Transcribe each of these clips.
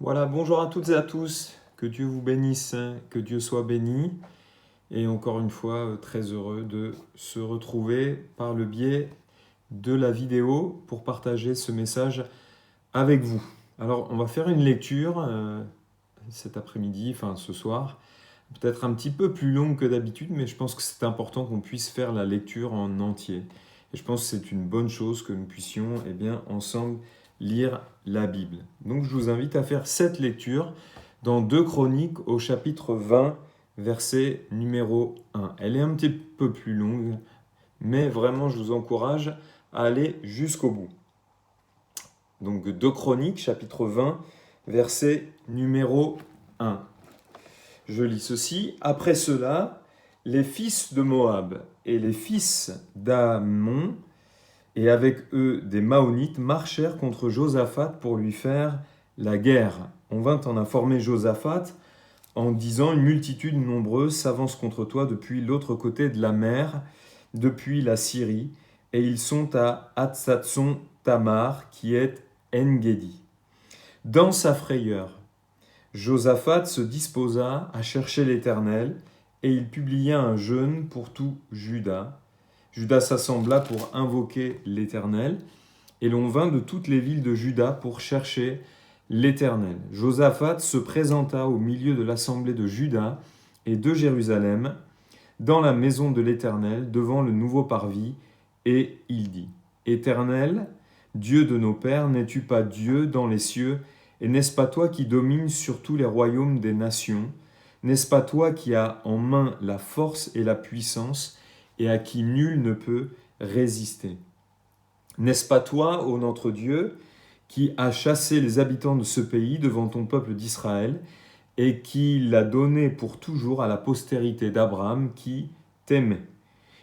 Voilà, bonjour à toutes et à tous, que Dieu vous bénisse, que Dieu soit béni. Et encore une fois, très heureux de se retrouver par le biais de la vidéo pour partager ce message avec vous. Alors, on va faire une lecture cet après-midi, enfin ce soir, peut-être un petit peu plus longue que d'habitude, mais je pense que c'est important qu'on puisse faire la lecture en entier. Et je pense que c'est une bonne chose que nous puissions, ensemble lire la Bible. Donc, je vous invite à faire cette lecture dans 2 Chroniques au chapitre 20, verset numéro 1. Elle est un petit peu plus longue, mais vraiment, je vous encourage à aller jusqu'au bout. Donc, 2 Chroniques, chapitre 20, verset numéro 1. Je lis ceci. Après cela, les fils de Moab et les fils d'Ammon, et avec eux des Maonites, marchèrent contre Josaphat pour lui faire la guerre. On vint en informer Josaphat en disant: une multitude nombreuse s'avance contre toi depuis l'autre côté de la mer, depuis la Syrie, et ils sont à Hatsatson Tamar, qui est En-Gedi. Dans sa frayeur, Josaphat se disposa à chercher l'Éternel, et il publia un jeûne pour tout Juda. Juda s'assembla pour invoquer l'Éternel, et l'on vint de toutes les villes de Juda pour chercher l'Éternel. Josaphat se présenta au milieu de l'assemblée de Juda et de Jérusalem, dans la maison de l'Éternel, devant le nouveau parvis, et il dit: Éternel, Dieu de nos pères, n'es-tu pas Dieu dans les cieux, et n'est-ce pas toi qui domines sur tous les royaumes des nations? N'est-ce pas toi qui as en main la force et la puissance, et à qui nul ne peut résister? N'est-ce pas toi, ô notre Dieu, qui as chassé les habitants de ce pays devant ton peuple d'Israël, et qui l'a donné pour toujours à la postérité d'Abraham qui t'aimait?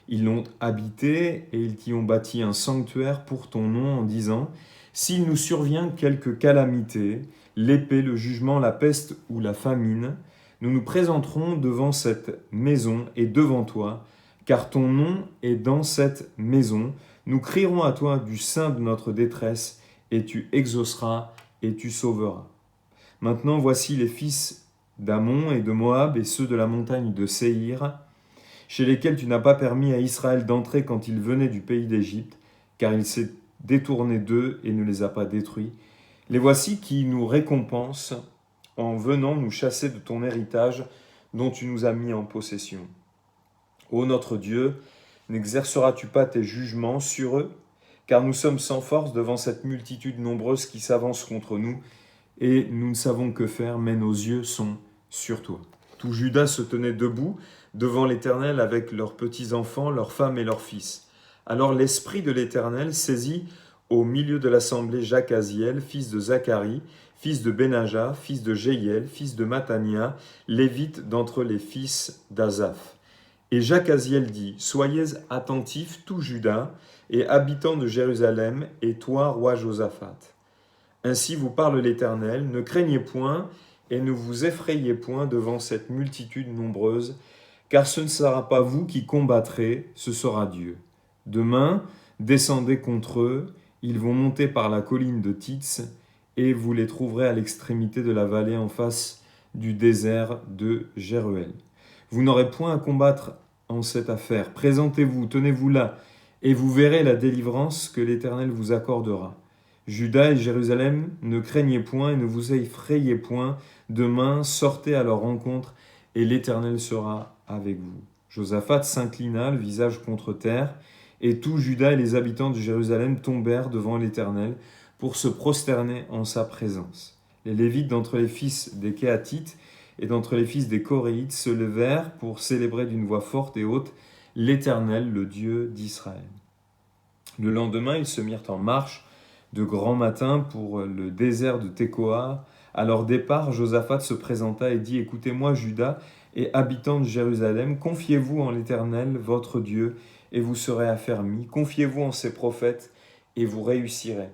Ils l'ont habité et ils t'y ont bâti un sanctuaire pour ton nom en disant: s'il nous survient quelque calamité, l'épée, le jugement, la peste ou la famine, nous nous présenterons devant cette maison et devant toi, car ton nom est dans cette maison. Nous crierons à toi du sein de notre détresse, et tu exauceras et tu sauveras. Maintenant, voici les fils d'Ammon et de Moab et ceux de la montagne de Séhir, chez lesquels tu n'as pas permis à Israël d'entrer quand il venait du pays d'Égypte, car il s'est détourné d'eux et ne les a pas détruits. Les voici qui nous récompensent en venant nous chasser de ton héritage dont tu nous as mis en possession. Ô notre Dieu, n'exerceras-tu pas tes jugements sur eux? Car nous sommes sans force devant cette multitude nombreuse qui s'avance contre nous, et nous ne savons que faire, mais nos yeux sont sur toi. Tout Juda se tenait debout devant l'Éternel avec leurs petits-enfants, leurs femmes et leurs fils. Alors l'Esprit de l'Éternel saisit au milieu de l'assemblée Jacaziel, fils de Zacharie, fils de Benaja, fils de Jéiel, fils de Matania, lévite d'entre les fils d'Azaph. Et Jacaziel dit: soyez attentifs, tout Juda, et habitants de Jérusalem, et toi, roi Josaphat. Ainsi vous parle l'Éternel: ne craignez point et ne vous effrayez point devant cette multitude nombreuse, car ce ne sera pas vous qui combattrez, ce sera Dieu. Demain, descendez contre eux, ils vont monter par la colline de Tits, et vous les trouverez à l'extrémité de la vallée en face du désert de Jéruel. Vous n'aurez point à combattre en cette affaire. Présentez-vous, tenez-vous là, et vous verrez la délivrance que l'Éternel vous accordera. Juda et Jérusalem, ne craignez point et ne vous effrayez point. Demain, sortez à leur rencontre, et l'Éternel sera avec vous. Josaphat s'inclina, le visage contre terre, et tout Juda et les habitants de Jérusalem tombèrent devant l'Éternel pour se prosterner en sa présence. Les Lévites d'entre les fils des Kéatites et d'entre les fils des Coréites se levèrent pour célébrer d'une voix forte et haute l'Éternel, le Dieu d'Israël. Le lendemain, ils se mirent en marche de grand matin pour le désert de Tekoa. À leur départ, Josaphat se présenta et dit: écoutez-moi, Juda et habitants de Jérusalem, confiez-vous en l'Éternel, votre Dieu, et vous serez affermis. Confiez-vous en ses prophètes, et vous réussirez.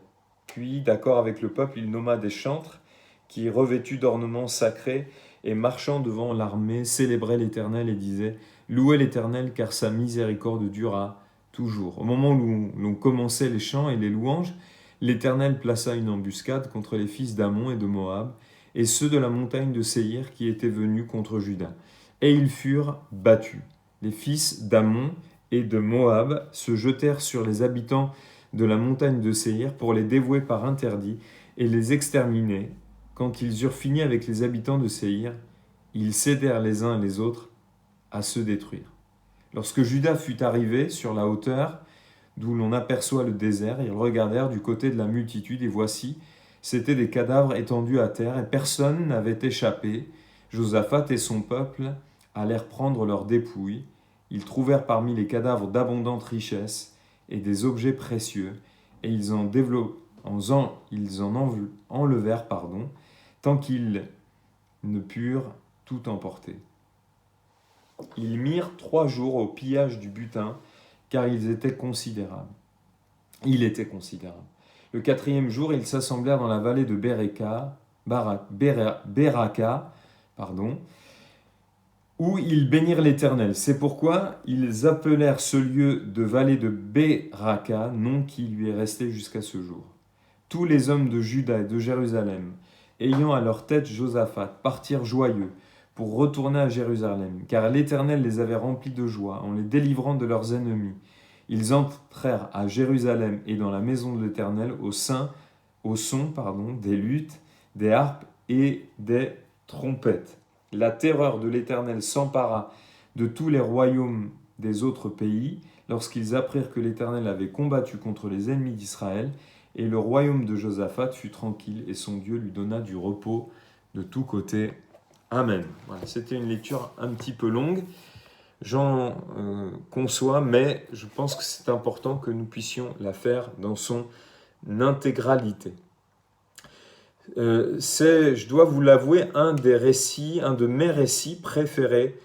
Puis, d'accord avec le peuple, il nomma des chantres qui, revêtus d'ornements sacrés et marchant devant l'armée, célébraient l'Éternel et disaient: louez l'Éternel, car sa miséricorde durera toujours. Au moment où l'on commençait les chants et les louanges, l'Éternel plaça une embuscade contre les fils d'Ammon et de Moab, et ceux de la montagne de Séhir qui étaient venus contre Juda. Et ils furent battus. Les fils d'Ammon et de Moab se jetèrent sur les habitants de la montagne de Séhir pour les dévouer par interdit et les exterminer. Quand ils eurent fini avec les habitants de Séhir, ils cédèrent les uns les autres à se détruire. Lorsque Juda fut arrivé sur la hauteur d'où l'on aperçoit le désert, ils regardèrent du côté de la multitude, et voici, c'étaient des cadavres étendus à terre, et personne n'avait échappé. Josaphat et son peuple allèrent prendre leurs dépouilles. Ils trouvèrent parmi les cadavres d'abondantes richesses et des objets précieux, et ils en enlevèrent, tant qu'ils ne purent tout emporter. Ils mirent 3 jours au pillage du butin, car il était considérable. Le 4e jour, ils s'assemblèrent dans la vallée de Beraka, où ils bénirent l'Éternel. C'est pourquoi ils appelèrent ce lieu de vallée de Beraka, nom qui lui est resté jusqu'à ce jour. Tous les hommes de Juda et de Jérusalem, ayant à leur tête Josaphat, partirent joyeux pour retourner à Jérusalem, car l'Éternel les avait remplis de joie en les délivrant de leurs ennemis. Ils entrèrent à Jérusalem et dans la maison de l'Éternel au son des luttes, des harpes et des trompettes. La terreur de l'Éternel s'empara de tous les royaumes des autres pays lorsqu'ils apprirent que l'Éternel avait combattu contre les ennemis d'Israël, et le royaume de Josaphat fut tranquille et son Dieu lui donna du repos de tous côtés. Amen. Voilà, c'était une lecture un petit peu longue, j'en conçois, mais je pense que c'est important que nous puissions la faire dans son intégralité. C'est, je dois vous l'avouer, un de mes récits préférés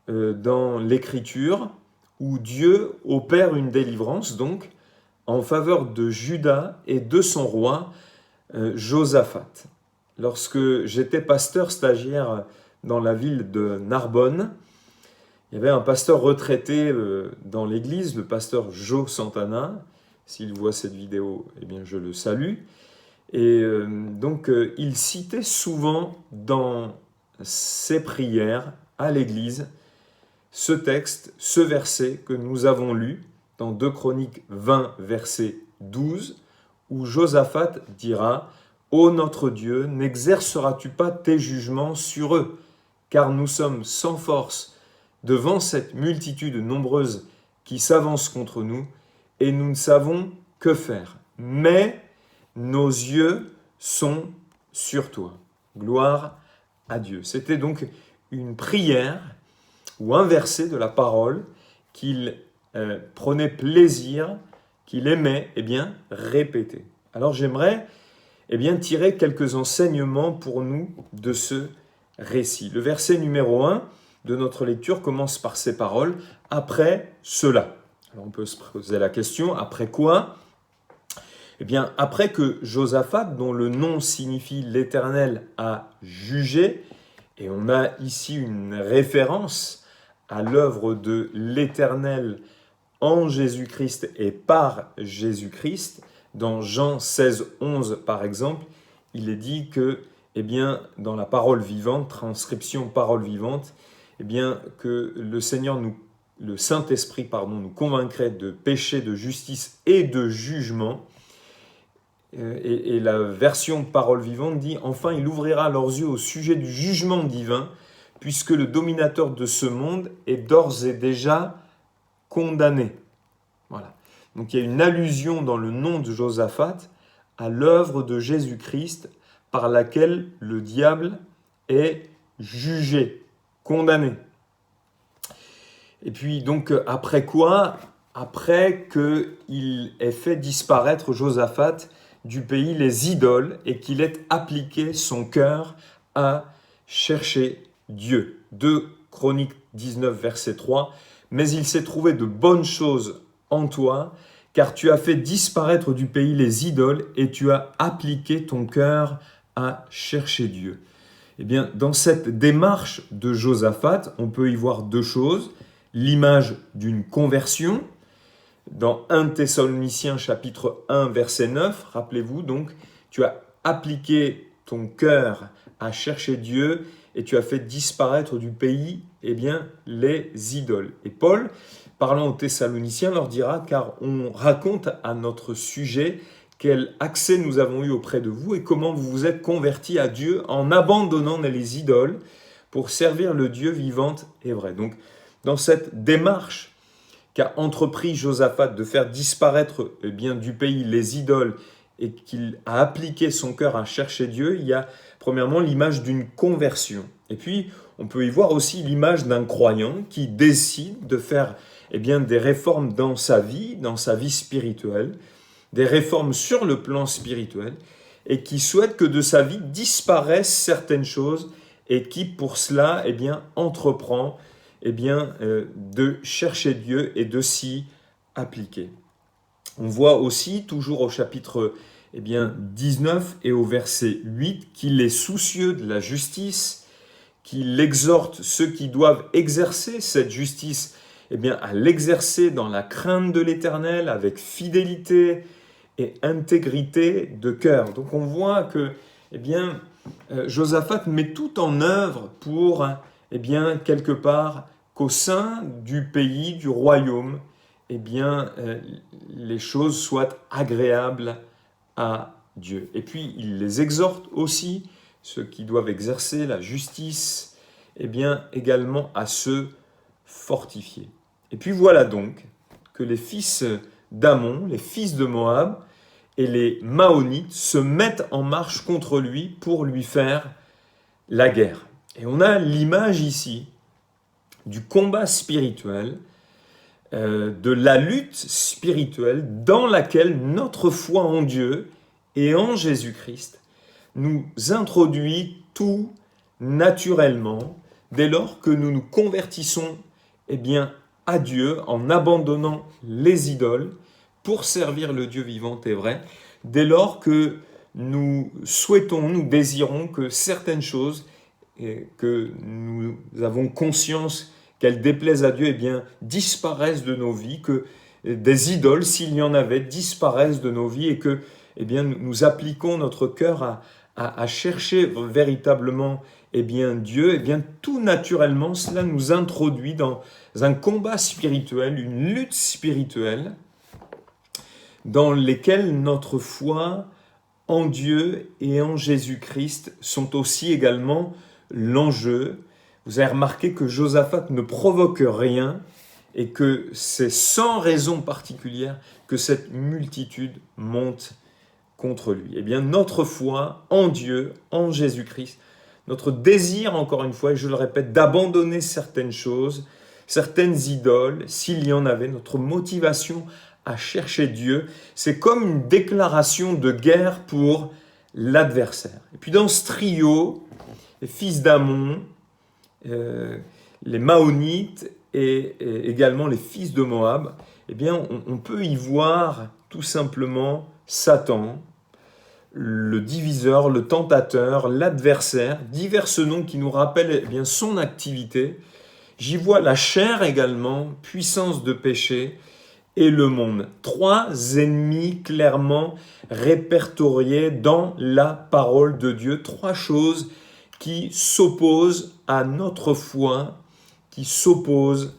dans l'Écriture, où Dieu opère une délivrance, donc, en faveur de Juda et de son roi, Josaphat. Lorsque j'étais pasteur stagiaire dans la ville de Narbonne, il y avait un pasteur retraité dans l'église, le pasteur Joe Santana. S'il voit cette vidéo, eh bien, je le salue. Et donc, il citait souvent dans ses prières à l'église ce texte, ce verset que nous avons lu dans 2 Chroniques 20, verset 12, où Josaphat dira « Ô notre Dieu, n'exerceras-tu pas tes jugements sur eux, car nous sommes sans force devant cette multitude nombreuse qui s'avance contre nous, et nous ne savons que faire. Mais nos yeux sont sur toi. » Gloire à Dieu. C'était donc une prière ou un verset de la parole qu'il prenait plaisir, qu'il aimait répéter. Alors j'aimerais tirer quelques enseignements pour nous de ce récit. Le verset numéro 1 de notre lecture commence par ces paroles « Après cela ». Alors on peut se poser la question, après quoi ? Après que Josaphat, dont le nom signifie « l'Éternel a jugé », et on a ici une référence à l'œuvre de l'Éternel en Jésus-Christ et par Jésus-Christ. Dans Jean 16, 11 par exemple, il est dit que, dans la parole vivante, transcription parole vivante, que le Seigneur le Saint-Esprit nous convaincrait de péché, de justice et de jugement. Et la version parole vivante dit « Enfin, il ouvrira leurs yeux au sujet du jugement divin, puisque le dominateur de ce monde est d'ores et déjà condamné. » Voilà. Donc il y a une allusion dans le nom de Josaphat à l'œuvre de Jésus-Christ par laquelle le diable est jugé, condamné. Et puis donc après quoi ? Après qu'il ait fait disparaître Josaphat du pays les idoles et qu'il ait appliqué son cœur à chercher Dieu. 2 Chroniques 19, verset 3. « Mais il s'est trouvé de bonnes choses en toi, car tu as fait disparaître du pays les idoles et tu as appliqué ton cœur à chercher Dieu. » Dans cette démarche de Josaphat, on peut y voir 2 choses. L'image d'une conversion. Dans 1 Thessaloniciens chapitre 1, verset 9, rappelez-vous donc, tu as appliqué ton cœur à chercher Dieu et tu as fait disparaître du pays, eh bien, les idoles. Et Paul, parlant aux Thessaloniciens, leur dira, car on raconte à notre sujet quel accès nous avons eu auprès de vous et comment vous vous êtes convertis à Dieu en abandonnant les idoles pour servir le Dieu vivant et vrai. Donc, dans cette démarche qu'a entrepris Josaphat de faire disparaître du pays les idoles et qu'il a appliqué son cœur à chercher Dieu, il y a premièrement l'image d'une conversion. Et puis, on peut y voir aussi l'image d'un croyant qui décide de faire des réformes dans sa vie spirituelle, des réformes sur le plan spirituel, et qui souhaite que de sa vie disparaissent certaines choses et qui, pour cela, entreprend de chercher Dieu et de s'y appliquer. On voit aussi, toujours au chapitre 19 et au verset 8, qu'il est soucieux de la justice, qu'il exhorte ceux qui doivent exercer cette justice à l'exercer dans la crainte de l'Éternel, avec fidélité et intégrité de cœur. Donc on voit que Josaphat met tout en œuvre pour quelque part qu'au sein du pays, du royaume, les choses soient agréables à Dieu. Et puis, il les exhorte aussi, ceux qui doivent exercer la justice, également à se fortifier. Et puis voilà donc que les fils d'Ammon, les fils de Moab et les Maonites se mettent en marche contre lui pour lui faire la guerre. Et on a l'image ici du combat spirituel, de la lutte spirituelle dans laquelle notre foi en Dieu et en Jésus-Christ nous introduit tout naturellement dès lors que nous nous convertissons à Dieu en abandonnant les idoles pour servir le Dieu vivant et vrai, dès lors que nous souhaitons, nous désirons que certaines choses que nous avons conscience qu'elles déplaisent à Dieu, disparaissent de nos vies, que des idoles, s'il y en avait, disparaissent de nos vies et que nous appliquons notre cœur à chercher véritablement Dieu, tout naturellement, cela nous introduit dans un combat spirituel, une lutte spirituelle, dans lesquelles notre foi en Dieu et en Jésus-Christ sont aussi également l'enjeu. Vous avez remarqué que Josaphat ne provoque rien et que c'est sans raison particulière que cette multitude monte contre lui. Notre foi en Dieu, en Jésus-Christ, notre désir, encore une fois, et je le répète, d'abandonner certaines choses, certaines idoles, s'il y en avait, notre motivation à chercher Dieu, c'est comme une déclaration de guerre pour l'adversaire. Et puis dans ce trio, les fils d'Ammon, les Maonites et également les fils de Moab, on peut y voir tout simplement Satan, le diviseur, le tentateur, l'adversaire, divers noms qui nous rappellent son activité. J'y vois la chair également, puissance de péché, et le monde. 3 ennemis clairement répertoriés dans la parole de Dieu. 3 choses qui s'opposent à notre foi, qui s'opposent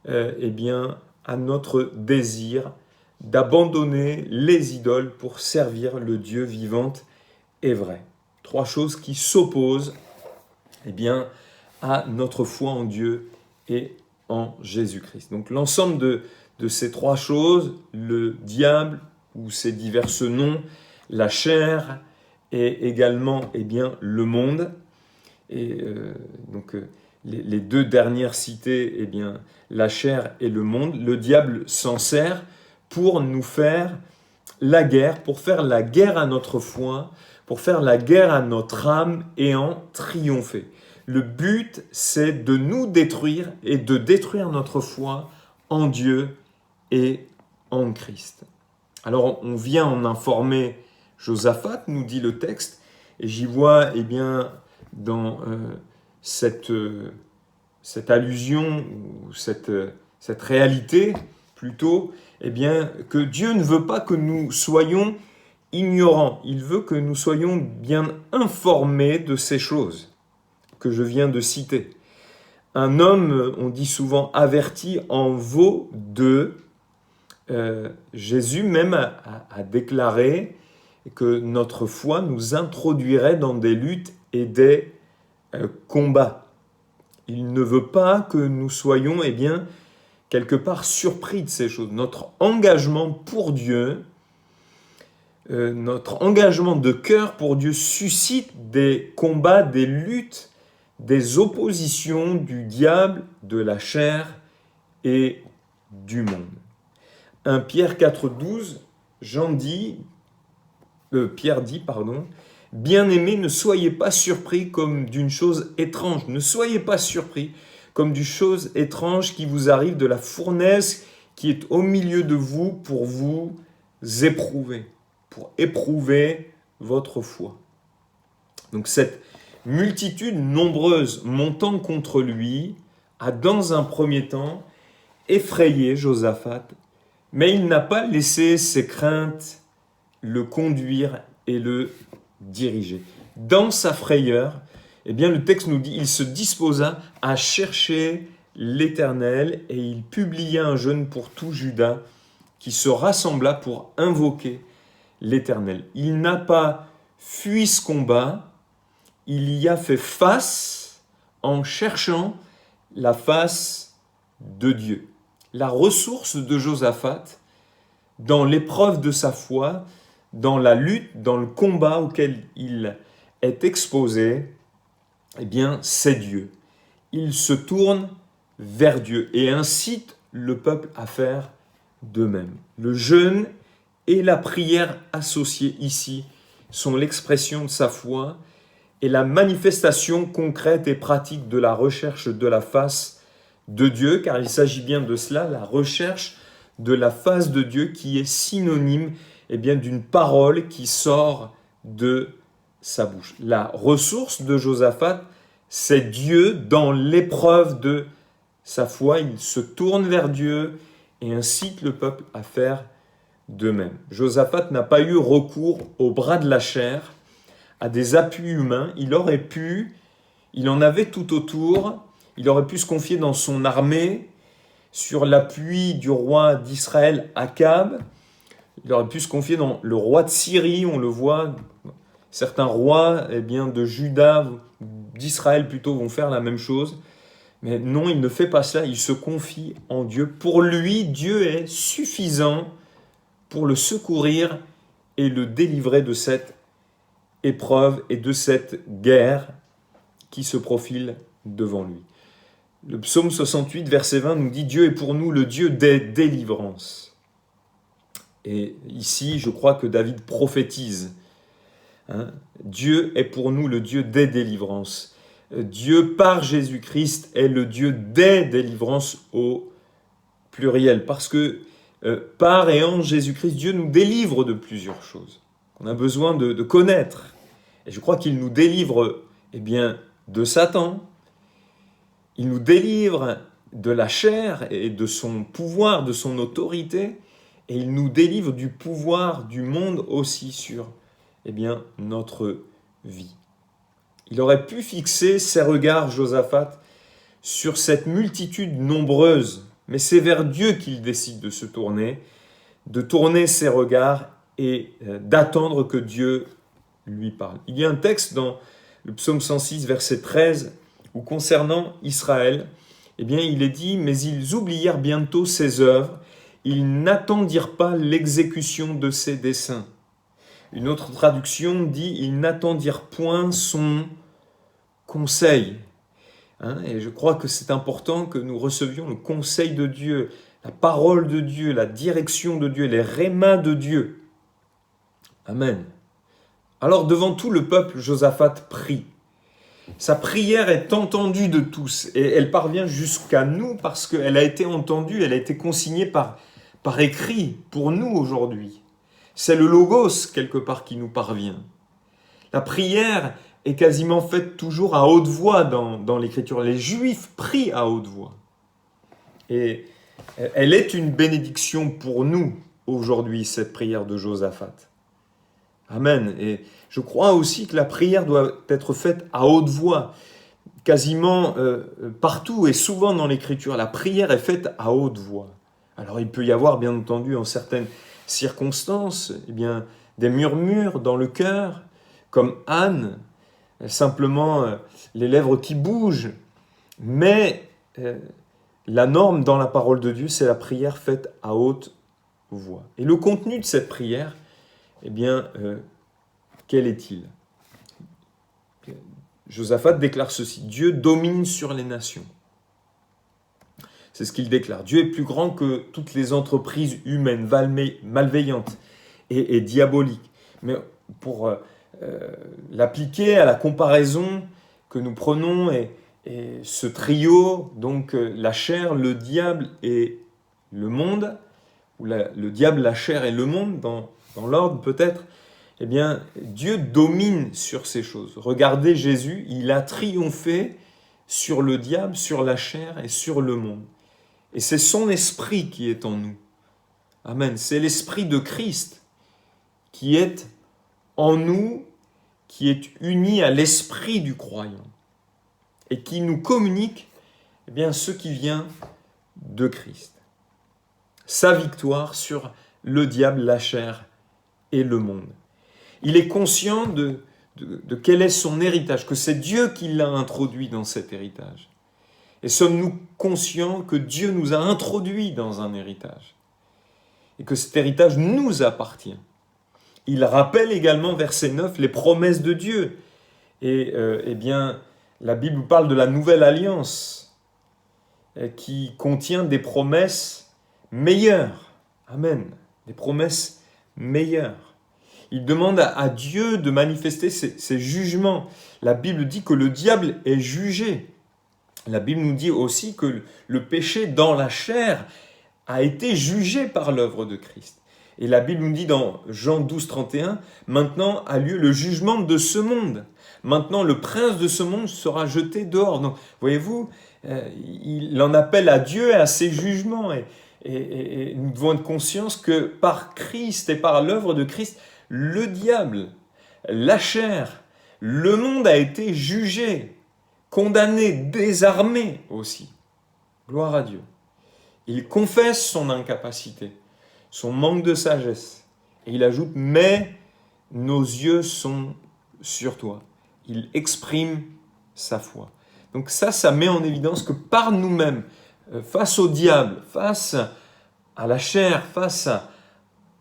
à notre désir d'abandonner les idoles pour servir le Dieu vivant et vrai. 3 choses qui s'opposent à notre foi en Dieu et en Jésus-Christ. Donc l'ensemble de ces 3 choses, le diable ou ses divers noms, la chair et également le monde. Et les 2 dernières citées, la chair et le monde, le diable s'en sert pour nous faire la guerre, pour faire la guerre à notre foi, pour faire la guerre à notre âme et en triompher. Le but, c'est de nous détruire et de détruire notre foi en Dieu et en Christ. Alors, on vient en informer Josaphat, nous dit le texte, et j'y vois, dans cette allusion, ou cette réalité, plutôt, que Dieu ne veut pas que nous soyons ignorants. Il veut que nous soyons bien informés de ces choses que je viens de citer. Un homme, on dit souvent averti, en vaut deux. Jésus même a déclaré que notre foi nous introduirait dans des luttes et des combats. Il ne veut pas que nous soyons, quelque part surpris de ces choses. Notre engagement pour Dieu, notre engagement de cœur pour Dieu suscite des combats, des luttes, des oppositions du diable, de la chair et du monde. 1 Pierre 4,12, Pierre dit, bien-aimés, ne soyez pas surpris comme d'une chose étrange. Ne soyez pas surpris comme d'une chose étrange qui vous arrive de la fournaise qui est au milieu de vous pour vous éprouver, pour éprouver votre foi. Donc cette multitude nombreuse montant contre lui a dans un premier temps effrayé Josaphat, mais il n'a pas laissé ses craintes le conduire et le diriger. Dans sa frayeur, le texte nous dit, il se disposa à chercher l'Éternel et il publia un jeûne pour tout Juda qui se rassembla pour invoquer l'Éternel. Il n'a pas fui ce combat, il y a fait face en cherchant la face de Dieu. La ressource de Josaphat, dans l'épreuve de sa foi, dans la lutte, dans le combat auquel il est exposé, c'est Dieu. Il se tourne vers Dieu et incite le peuple à faire de même. Le jeûne et la prière associées ici sont l'expression de sa foi et la manifestation concrète et pratique de la recherche de la face de Dieu, car il s'agit bien de cela, la recherche de la face de Dieu qui est synonyme d'une parole qui sort de sa bouche. La ressource de Josaphat, c'est Dieu dans l'épreuve de sa foi. Il se tourne vers Dieu et incite le peuple à faire de même. Josaphat n'a pas eu recours au bras de la chair, à des appuis humains. Il en avait tout autour, il aurait pu se confier dans son armée, sur l'appui du roi d'Israël, Akab. Il aurait pu se confier dans le roi de Syrie, on le voit. Certains rois de Juda, d'Israël plutôt, vont faire la même chose. Mais non, il ne fait pas cela, il se confie en Dieu. Pour lui, Dieu est suffisant pour le secourir et le délivrer de cette épreuve et de cette guerre qui se profile devant lui. Le psaume 68, verset 20 nous dit « Dieu est pour nous le Dieu des délivrances ». Et ici, je crois que David prophétise. Dieu est pour nous le Dieu des délivrances. Dieu, par Jésus-Christ, est le Dieu des délivrances au pluriel. Parce que par et en Jésus-Christ, Dieu nous délivre de plusieurs choses qu'on a besoin de connaître. Et je crois qu'il nous délivre de Satan. Il nous délivre de la chair et de son pouvoir, de son autorité. Et il nous délivre du pouvoir du monde aussi sur notre vie. Il aurait pu fixer ses regards, Josaphat, sur cette multitude nombreuse, mais c'est vers Dieu qu'il décide de se tourner, de tourner ses regards et d'attendre que Dieu lui parle. Il y a un texte dans le psaume 106, verset 13, où concernant Israël, il est dit « Mais ils oublièrent bientôt ses œuvres, ils n'attendirent pas l'exécution de ses desseins. » Une autre traduction dit « Ils n'attendirent point son conseil ». Et je crois que c'est important que nous recevions le conseil de Dieu, la parole de Dieu, la direction de Dieu, les rémas de Dieu. Amen. Alors devant tout le peuple, Josaphat prie. Sa prière est entendue de tous et elle parvient jusqu'à nous parce qu'elle a été entendue, elle a été consignée par écrit pour nous aujourd'hui. C'est le logos quelque part qui nous parvient. La prière est quasiment faite toujours à haute voix dans l'Écriture. Les Juifs prient à haute voix. Et elle est une bénédiction pour nous aujourd'hui, cette prière de Josaphat. Amen. Et je crois aussi que la prière doit être faite à haute voix. Quasiment partout et souvent dans l'Écriture, la prière est faite à haute voix. Alors il peut y avoir, bien entendu, en certaines circonstances, eh bien, des murmures dans le cœur, comme Anne, simplement les lèvres qui bougent. Mais la norme dans la parole de Dieu, c'est la prière faite à haute voix. Et le contenu de cette prière, eh bien, quel est-il ? Josaphat déclare ceci: Dieu domine sur les nations. C'est ce qu'il déclare. Dieu est plus grand que toutes les entreprises humaines, malveillantes et diaboliques. Mais pour l'appliquer à la comparaison que nous prenons et ce trio, donc la chair, le diable et le monde, ou le diable, la chair et le monde, dans l'ordre peut-être, eh bien, Dieu domine sur ces choses. Regardez Jésus, il a triomphé sur le diable, sur la chair et sur le monde. Et c'est son esprit qui est en nous. Amen. C'est l'esprit de Christ qui est en nous, qui est uni à l'esprit du croyant et qui nous communique eh bien, ce qui vient de Christ. Sa victoire sur le diable, la chair et le monde. Il est conscient de quel est son héritage, que c'est Dieu qui l'a introduit dans cet héritage. Et sommes-nous conscients que Dieu nous a introduits dans un héritage et que cet héritage nous appartient? Il rappelle également, verset 9, les promesses de Dieu. Et eh bien, la Bible parle de la nouvelle alliance qui contient des promesses meilleures. Amen. Des promesses meilleures. Il demande à Dieu de manifester ses jugements. La Bible dit que le diable est jugé. La Bible nous dit aussi que le péché dans la chair a été jugé par l'œuvre de Christ. Et la Bible nous dit dans Jean 12, 31, « Maintenant a lieu le jugement de ce monde. Maintenant le prince de ce monde sera jeté dehors. » Donc, voyez-vous, il en appelle à Dieu et à ses jugements. Et nous devons être conscients que par Christ et par l'œuvre de Christ, le diable, la chair, le monde a été jugé, condamné, désarmé aussi. Gloire à Dieu. Il confesse son incapacité, son manque de sagesse. Et il ajoute « Mais nos yeux sont sur toi ». Il exprime sa foi. Donc ça met en évidence que par nous-mêmes, face au diable, face à la chair, face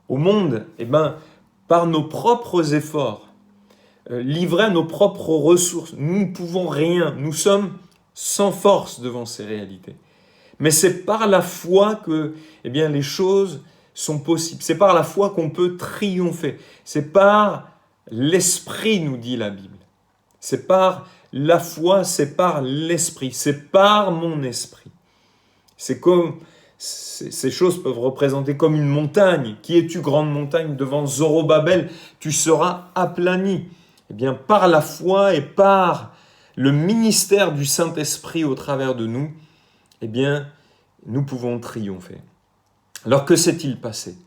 au monde, eh ben, par nos propres efforts, livrés à nos propres ressources, nous ne pouvons rien, nous sommes sans force devant ces réalités. Mais c'est par la foi que eh bien, les choses sont possibles. C'est par la foi qu'on peut triompher. C'est par l'esprit, nous dit la Bible. C'est par la foi, c'est par l'esprit. C'est par mon esprit. C'est comme... Ces choses peuvent représenter comme une montagne. Qui es-tu, grande montagne? Devant Zorobabel, tu seras aplani. Eh bien, par la foi et par le ministère du Saint-Esprit au travers de nous, eh bien, nous pouvons triompher. Alors, que s'est-il passé?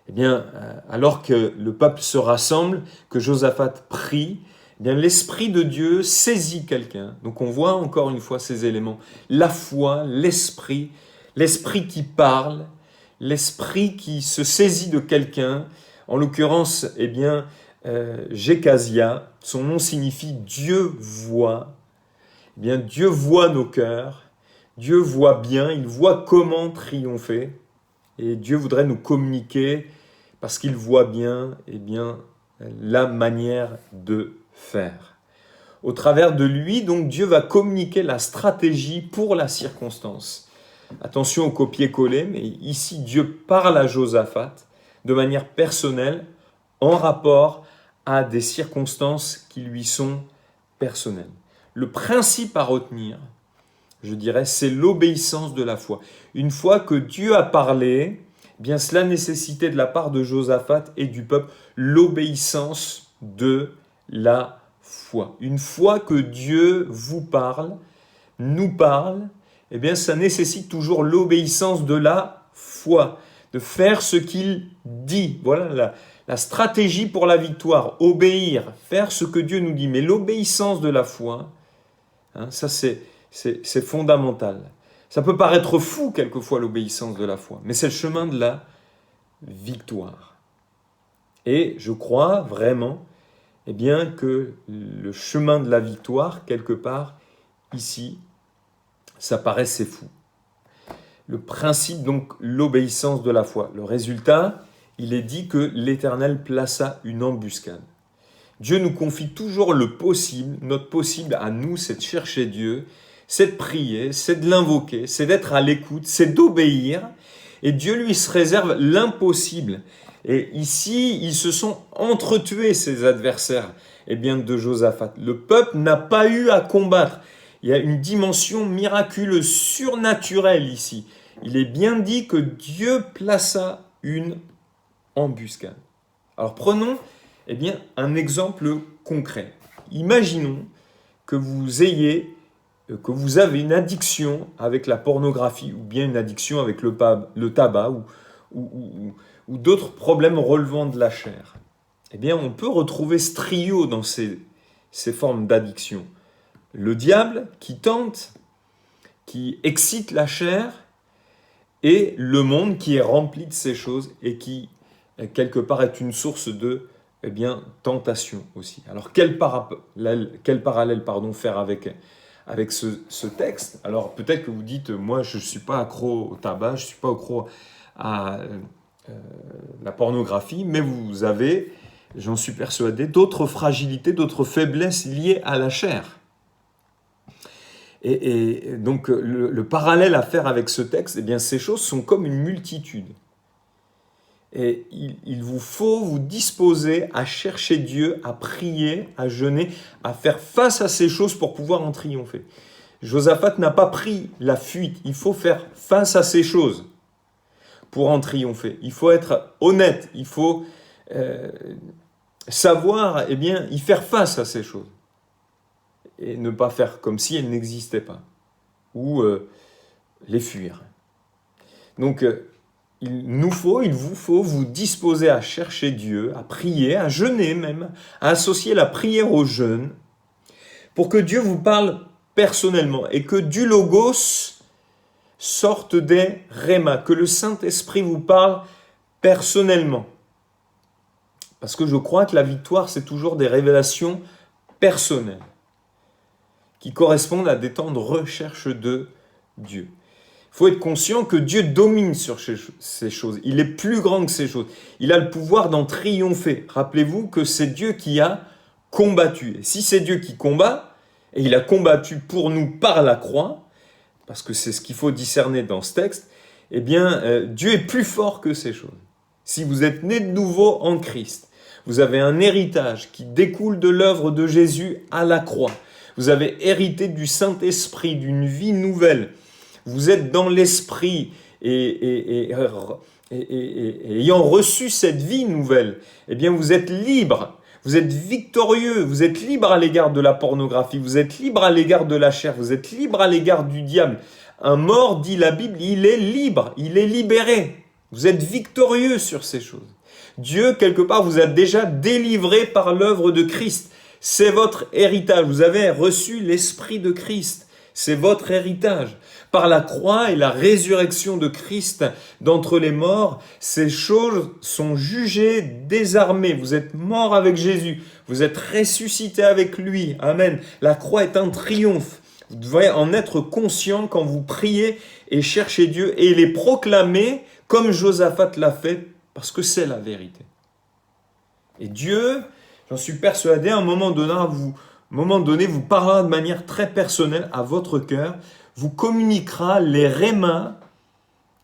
Eh bien, alors que le peuple se rassemble, que Josaphat prie, eh bien, l'Esprit de Dieu saisit quelqu'un. Donc, on voit encore une fois ces éléments. La foi, l'Esprit qui parle, l'Esprit qui se saisit de quelqu'un. En l'occurrence, eh bien, Jécasia, son nom signifie Dieu voit. Eh bien, Dieu voit nos cœurs. Dieu voit bien, il voit comment triompher. Et Dieu voudrait nous communiquer, parce qu'il voit bien, eh bien, la manière de faire. Au travers de lui, donc, Dieu va communiquer la stratégie pour la circonstance. Attention au copier-coller, mais ici, Dieu parle à Josaphat de manière personnelle, en rapport à des circonstances qui lui sont personnelles. Le principe à retenir, je dirais, c'est l'obéissance de la foi. Une fois que Dieu a parlé, eh bien cela nécessitait de la part de Josaphat et du peuple l'obéissance de la foi. Une fois que Dieu vous parle, nous parle, eh bien ça nécessite toujours l'obéissance de la foi, de faire ce qu'il dit. Voilà La stratégie pour la victoire, obéir, faire ce que Dieu nous dit. Mais l'obéissance de la foi, hein, ça c'est fondamental. Ça peut paraître fou quelquefois l'obéissance de la foi, mais c'est le chemin de la victoire. Et je crois vraiment bien, que le chemin de la victoire, quelque part, ici, ça paraissait fou. Le principe, donc, l'obéissance de la foi. Le résultat, il est dit que l'Éternel plaça une embuscade. Dieu nous confie toujours le possible. Notre possible à nous, c'est de chercher Dieu, c'est de prier, c'est de l'invoquer, c'est d'être à l'écoute, c'est d'obéir. Et Dieu, lui, se réserve l'impossible. Et ici, ils se sont entretués, ces adversaires de Josaphat. Le peuple n'a pas eu à combattre. Il y a une dimension miraculeuse, surnaturelle ici. Il est bien dit que Dieu plaça une embuscade. Alors prenons un exemple concret. Imaginons que vous avez une addiction avec la pornographie ou bien une addiction avec le tabac ou d'autres problèmes relevant de la chair. On peut retrouver ce trio dans ces formes d'addiction. Le diable qui tente, qui excite la chair, et le monde qui est rempli de ces choses et qui, quelque part, est une source de tentation aussi. Alors, quel parallèle faire avec ce texte? Alors, peut-être que vous dites, moi, je ne suis pas accro au tabac, je ne suis pas accro à la pornographie, mais vous avez, j'en suis persuadé, d'autres fragilités, d'autres faiblesses liées à la chair. Et donc, le parallèle à faire avec ce texte, ces choses sont comme une multitude. Et il vous faut vous disposer à chercher Dieu, à prier, à jeûner, à faire face à ces choses pour pouvoir en triompher. Josaphat n'a pas pris la fuite, il faut faire face à ces choses pour en triompher. Il faut être honnête, il faut savoir y faire face à ces choses. Et ne pas faire comme si elles n'existaient pas, ou les fuir. Donc, il vous faut vous disposer à chercher Dieu, à prier, à jeûner même, à associer la prière au jeûne, pour que Dieu vous parle personnellement, et que du Logos sorte des Rémas, que le Saint-Esprit vous parle personnellement. Parce que je crois que la victoire, c'est toujours des révélations personnelles, qui correspondent à des temps de recherche de Dieu. Il faut être conscient que Dieu domine sur ces choses. Il est plus grand que ces choses. Il a le pouvoir d'en triompher. Rappelez-vous que c'est Dieu qui a combattu. Et si c'est Dieu qui combat, et il a combattu pour nous par la croix, parce que c'est ce qu'il faut discerner dans ce texte, Dieu est plus fort que ces choses. Si vous êtes né de nouveau en Christ, vous avez un héritage qui découle de l'œuvre de Jésus à la croix. Vous avez hérité du Saint-Esprit, d'une vie nouvelle. Vous êtes dans l'Esprit et ayant reçu cette vie nouvelle, vous êtes libre, vous êtes victorieux, vous êtes libre à l'égard de la pornographie, vous êtes libre à l'égard de la chair, vous êtes libre à l'égard du diable. Un mort, dit la Bible, il est libre, il est libéré. Vous êtes victorieux sur ces choses. Dieu, quelque part, vous a déjà délivré par l'œuvre de Christ. C'est votre héritage. Vous avez reçu l'Esprit de Christ. C'est votre héritage. Par la croix et la résurrection de Christ d'entre les morts, ces choses sont jugées désarmées. Vous êtes mort avec Jésus. Vous êtes ressuscité avec lui. Amen. La croix est un triomphe. Vous devez en être conscient quand vous priez et cherchez Dieu et les proclamer comme Josaphat l'a fait, parce que c'est la vérité. Et Dieu, j'en suis persuadé, à un moment donné, vous parlera de manière très personnelle à votre cœur, vous communiquera les rémas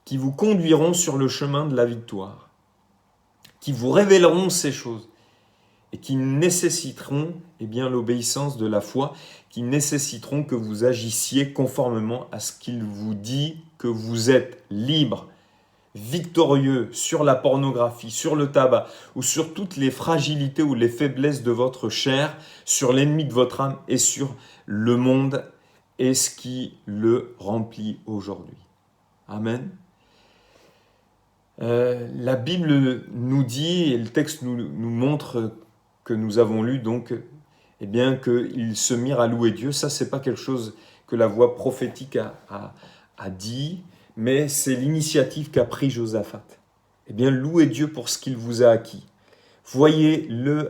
qui vous conduiront sur le chemin de la victoire, qui vous révéleront ces choses et qui nécessiteront l'obéissance de la foi, qui nécessiteront que vous agissiez conformément à ce qu'il vous dit, que vous êtes libre, victorieux sur la pornographie, sur le tabac ou sur toutes les fragilités ou les faiblesses de votre chair, sur l'ennemi de votre âme et sur le monde et ce qui le remplit aujourd'hui. Amen. La Bible nous dit, et le texte nous montre que nous avons lu, donc, eh bien, qu'ils se mirent à louer Dieu. Ça, c'est pas quelque chose que la voix prophétique a dit, mais c'est l'initiative qu'a pris Josaphat. Eh bien, louez Dieu pour ce qu'il vous a acquis. Voyez-les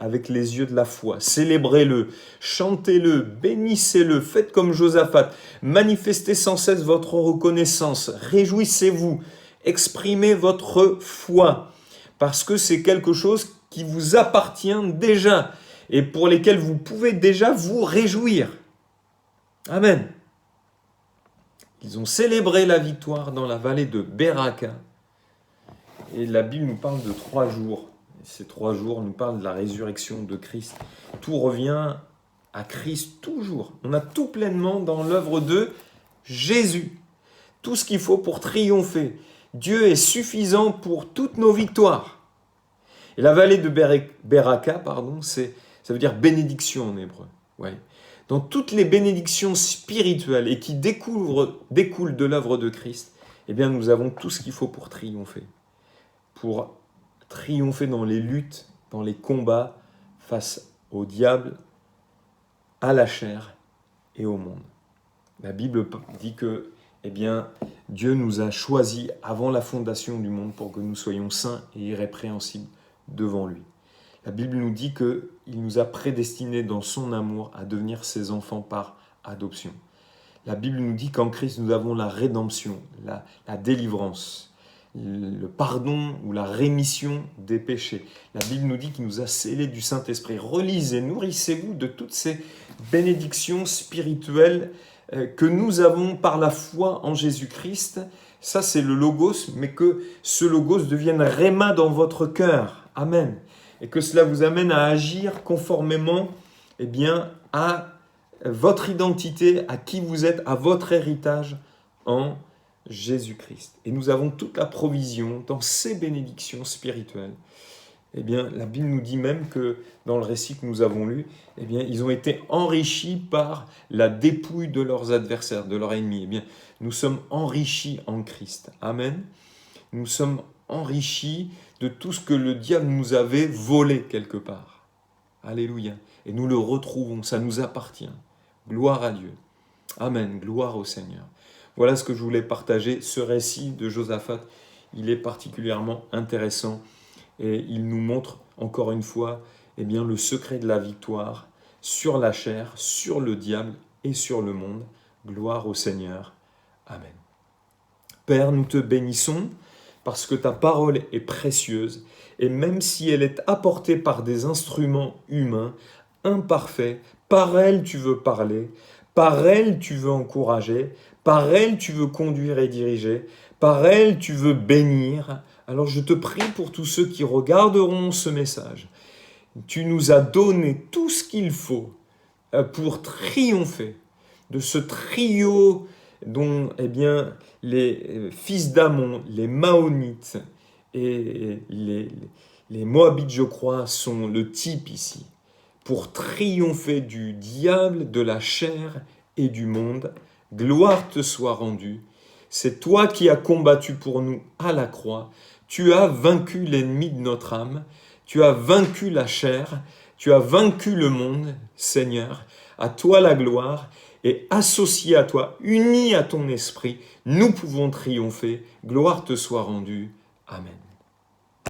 avec les yeux de la foi. Célébrez-le, chantez-le, bénissez-le, faites comme Josaphat. Manifestez sans cesse votre reconnaissance. Réjouissez-vous, exprimez votre foi. Parce que c'est quelque chose qui vous appartient déjà et pour lesquels vous pouvez déjà vous réjouir. Amen. Ils ont célébré la victoire dans la vallée de Beraka. Et la Bible nous parle de 3 jours. Ces 3 jours nous parlent de la résurrection de Christ. Tout revient à Christ toujours. On a tout pleinement dans l'œuvre de Jésus. Tout ce qu'il faut pour triompher. Dieu est suffisant pour toutes nos victoires. Et la vallée de Beraka, ça veut dire bénédiction en hébreu. Ouais. Dans toutes les bénédictions spirituelles et qui découlent de l'œuvre de Christ, eh bien nous avons tout ce qu'il faut pour triompher. Pour triompher dans les luttes, dans les combats face au diable, à la chair et au monde. La Bible dit que eh bien, Dieu nous a choisis avant la fondation du monde pour que nous soyons saints et irrépréhensibles devant lui. La Bible nous dit qu'il nous a prédestinés dans son amour à devenir ses enfants par adoption. La Bible nous dit qu'en Christ, nous avons la rédemption, la délivrance, le pardon ou la rémission des péchés. La Bible nous dit qu'il nous a scellés du Saint-Esprit. Relisez, nourrissez-vous de toutes ces bénédictions spirituelles que nous avons par la foi en Jésus-Christ. Ça, c'est le Logos, mais que ce Logos devienne Réma dans votre cœur. Amen. Et que cela vous amène à agir conformément eh bien, à votre identité, à qui vous êtes, à votre héritage en Jésus-Christ. Et nous avons toute la provision dans ces bénédictions spirituelles. Eh bien, la Bible nous dit même que dans le récit que nous avons lu, eh bien, ils ont été enrichis par la dépouille de leurs adversaires, de leurs ennemis. Eh bien, nous sommes enrichis en Christ. Amen. Nous sommes enrichis de tout ce que le diable nous avait volé quelque part. Alléluia. Et nous le retrouvons, ça nous appartient. Gloire à Dieu. Amen. Gloire au Seigneur. Voilà ce que je voulais partager. Ce récit de Josaphat, il est particulièrement intéressant et il nous montre encore une fois eh bien, le secret de la victoire sur la chair, sur le diable et sur le monde. Gloire au Seigneur. Amen. Père, nous te bénissons parce que ta parole est précieuse et même si elle est apportée par des instruments humains, imparfaits, par elle tu veux parler, par elle tu veux encourager, par elle tu veux conduire et diriger, par elle tu veux bénir. Alors je te prie pour tous ceux qui regarderont ce message. Tu nous as donné tout ce qu'il faut pour triompher de ce trio dont eh bien, les fils d'Ammon, les Maonites et les Moabites, je crois, sont le type ici. Pour triompher du diable, de la chair et du monde, gloire te soit rendue. C'est toi qui as combattu pour nous à la croix. Tu as vaincu l'ennemi de notre âme. Tu as vaincu la chair. Tu as vaincu le monde, Seigneur. À toi la gloire. Et associés à toi, unis à ton esprit, nous pouvons triompher. Gloire te soit rendue. Amen.